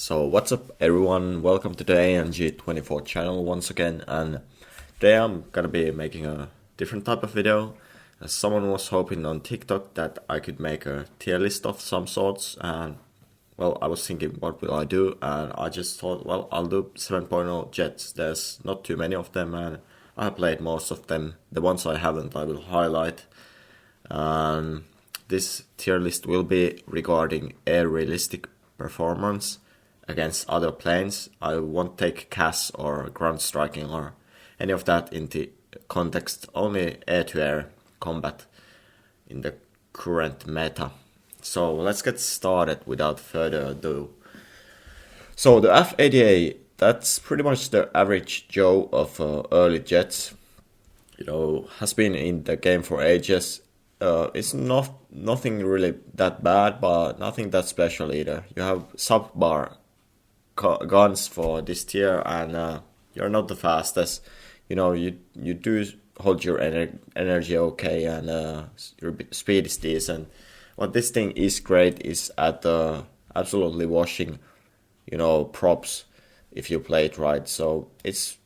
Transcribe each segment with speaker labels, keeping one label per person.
Speaker 1: So what's up everyone, welcome to the ANG24 channel once again, and today I'm gonna be making a different type of video. Someone was hoping on TikTok that I could make a tier list of some sorts, and well, I was thinking what will I do, and I just thought, well, I'll do 7.0 jets. There's not too many of them and I have played most of them. The ones I haven't I will highlight. This tier list will be regarding air realistic performance against other planes. I won't take CAS or ground striking or any of that into context, only air-to-air combat in the current meta. So let's get started without further ado. So the F-88, that's pretty much the average Joe of early jets. You know, has been in the game for ages. It's nothing really that bad, but nothing that special either. You have sub-bar guns for this tier, and you're not the fastest. You know, you do hold your energy okay, and your speed is decent. What this thing is great is at absolutely washing, you know, props if you play it right. So it's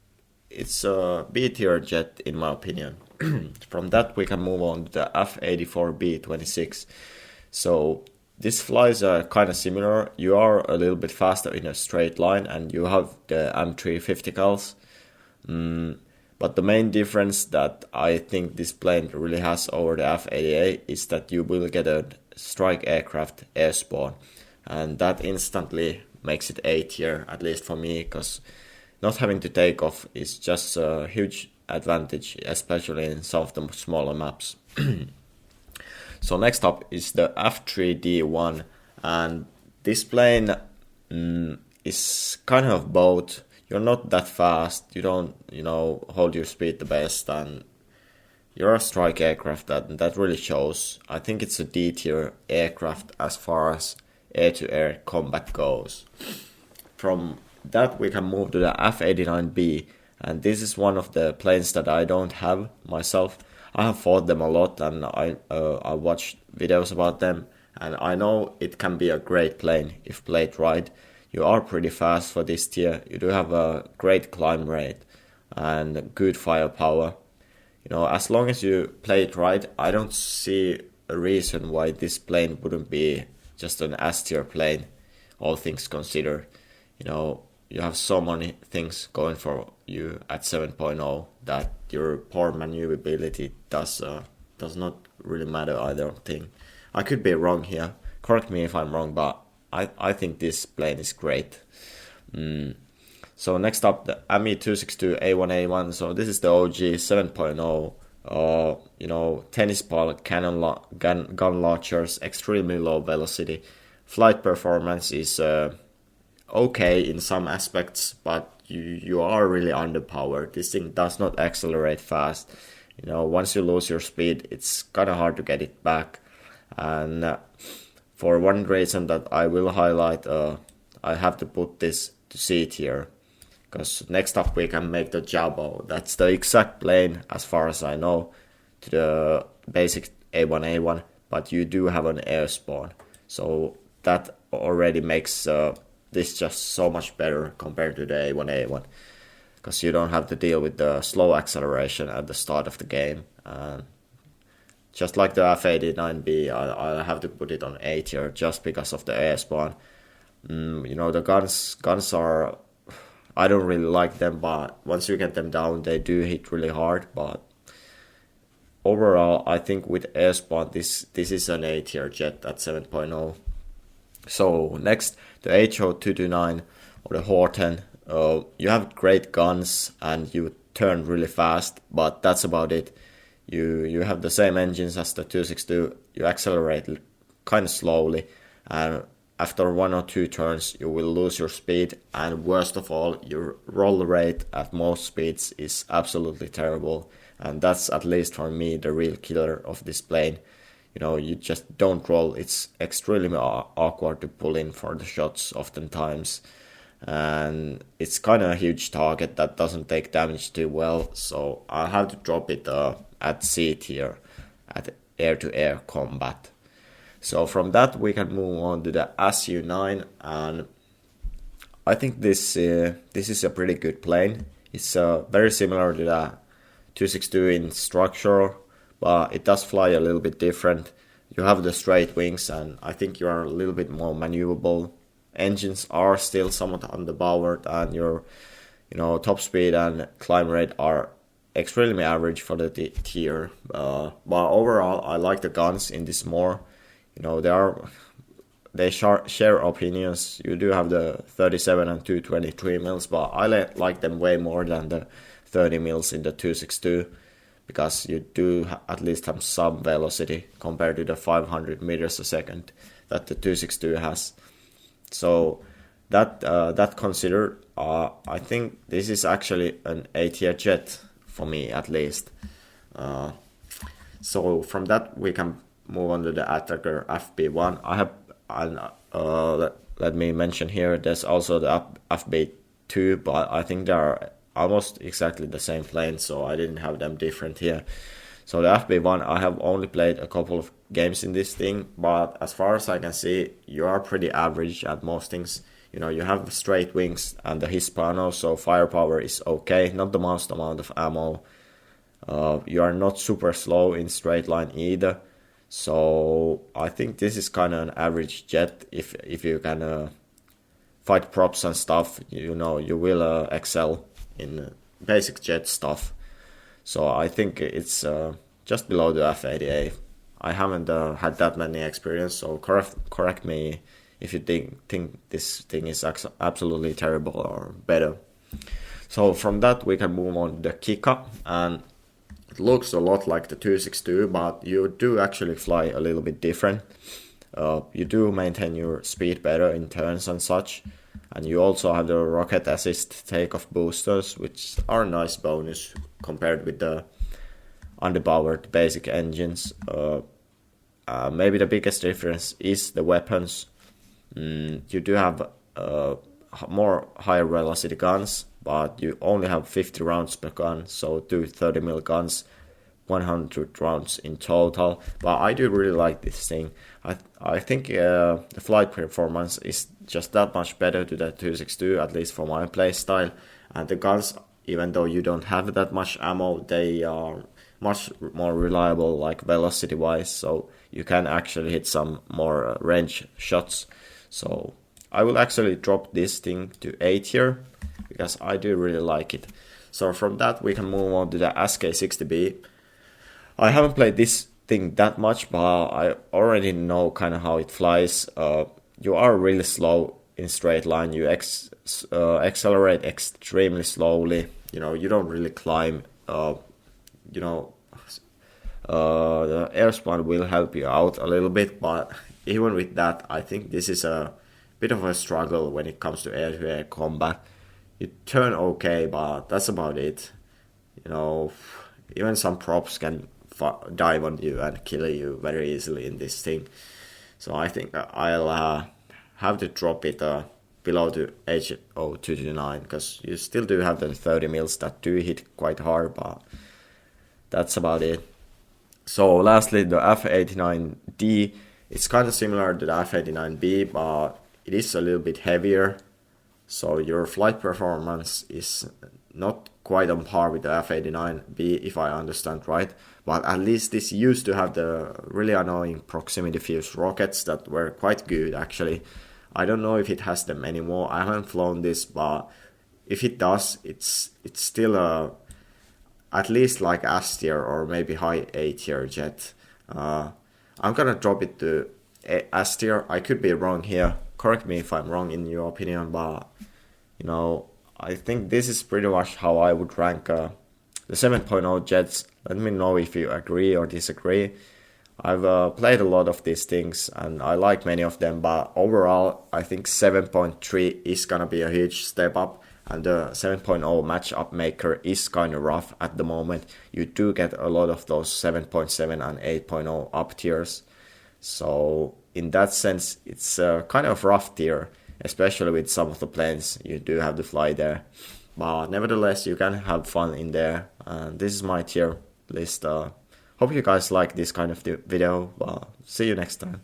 Speaker 1: a B tier jet in my opinion. From that we can move on to the F-84B-26. So this flies are kind of similar. You are a little bit faster in a straight line, and you have the M350 but the main difference that I think this plane really has over the F-88 is that you will get a strike aircraft air spawn, and that instantly makes it A tier, at least for me, because not having to take off is just a huge advantage, especially in some of the smaller maps. So next up is the F3D1, and this plane is kind of both. You're not that fast, you don't, you know, hold your speed the best, and you're a strike aircraft that really shows. I think it's a D tier aircraft as far as air-to-air combat goes. From that we can move to the F-89B, and this is one of the planes that I don't have myself. I have fought them a lot, and I watched videos about them, and I know it can be a great plane if played right. You are pretty fast for this tier. You do have a great climb rate and good firepower. You know, as long as you play it right, I don't see a reason why this plane wouldn't be just an S tier plane, all things considered. You know, you have so many things going for you at 7.0 that your poor maneuverability does not really matter, I don't think. I could be wrong here, correct me if I'm wrong, but I think this plane is great. So next up, the Me-262A1A1. So this is the OG 7.0. You know, tennis ball cannon gun launchers, extremely low velocity. Flight performance is okay in some aspects, but you are really underpowered. This thing does not accelerate fast. You know, once you lose your speed, it's kind of hard to get it back. And for one reason that I will highlight, I have to put this to C tier, because next up we can make the Jabbo. That's the exact plane, as far as I know, to the basic A1A1, but you do have an air spawn. So that already makes this just so much better compared to the A1A1, because you don't have to deal with the slow acceleration at the start of the game. Just like the F-89B, I have to put it on A tier just because of the air spawn. You know, the guns are, I don't really like them, but once you get them down, they do hit really hard. But overall, I think with air spawn, this is an A tier jet at 7.0. So next, the HO229 or the Horten. You have great guns and you turn really fast, but that's about it. You have the same engines as the 262. You accelerate kind of slowly, and after one or two turns you will lose your speed, and worst of all, your roll rate at most speeds is absolutely terrible, and that's, at least for me, the real killer of this plane. You know, you just don't roll. It's extremely awkward to pull in for the shots oftentimes, and it's kind of a huge target that doesn't take damage too well, so I have to drop it at C tier at air-to-air combat. So from that we can move on to the SU9, and I think this is a pretty good plane. It's very similar to the 262 in structure, but it does fly a little bit different. You have the straight wings, and I think you are a little bit more maneuverable. Engines are still somewhat underpowered, and your top speed and climb rate are extremely average for the tier. But overall, I like the guns in this more. They share opinions. You do have the 37 and 223 mils, but I like them way more than the 30 mils in the 262, because you do at least have some velocity compared to the 500 meters a second that the 262 has. So that considered, I think this is actually an A-tier jet for me, at least. So from that we can move on to the Attacker FB1. I have, and let me mention here, there's also the FB2, but I think they are almost exactly the same plane, so I didn't have them different here. So the FB1, I have only played a couple of games in this thing, but as far as I can see, you are pretty average at most things. You have the straight wings and the Hispano, so firepower is okay, not the most amount of ammo. You are not super slow in straight line either, so I think this is kind of an average jet. If you can fight props and stuff, you will excel in basic jet stuff. So I think it's just below the F-88. I haven't had that many experience, so correct me if you think this thing is absolutely terrible or better. So from that we can move on to the Kikka, and it looks a lot like the 262, but you do actually fly a little bit different. You do maintain your speed better in turns and such, and you also have the rocket assist takeoff boosters, which are a nice bonus compared with the underpowered basic engines. Maybe the biggest difference is the weapons. You do have more higher velocity guns, but you only have 50 rounds per gun, so 2 30 mil guns, 100 rounds in total. But I do really like this thing. I think the flight performance is just that much better to the 262, at least for my play style. And the guns, even though you don't have that much ammo, they are much more reliable, like velocity wise, so you can actually hit some more range shots. So I will actually drop this thing to A tier, because I do really like it. So from that we can move on to the SK60B. I haven't played this thing that much, but I already know kind of how it flies. You are really slow in straight line. You accelerate extremely slowly. You don't really climb. The airspan will help you out a little bit, but even with that, I think this is a bit of a struggle when it comes to air-to-air combat. You turn okay, but that's about it. Even some props can dive on you and kill you very easily in this thing. So I think I'll have to drop it below to H0229, because you still do have the 30 mils that do hit quite hard, but that's about it. So lastly, the F-89D. It's kind of similar to the F-89B, but it is a little bit heavier, so your flight performance is not quite on par with the F-89B, if I understand right. But at least this used to have the really annoying proximity fuse rockets that were quite good, actually. I don't know if it has them anymore. I haven't flown this, but if it does, it's still at least like S tier or maybe high A tier jet. I'm gonna drop it to S tier. I could be wrong here. Correct me if I'm wrong in your opinion, but I think this is pretty much how I would rank the 7.0 jets. Let me know if you agree or disagree. I've played a lot of these things and I like many of them, but overall I think 7.3 is gonna be a huge step up, and the 7.0 matchup maker is kind of rough at the moment. You do get a lot of those 7.7 and 8.0 up tiers, so in that sense it's kind of rough tier, especially with some of the planes you do have to fly there. But nevertheless, you can have fun in there, and this is my tier list. Hope you guys like this kind of video. See you next time.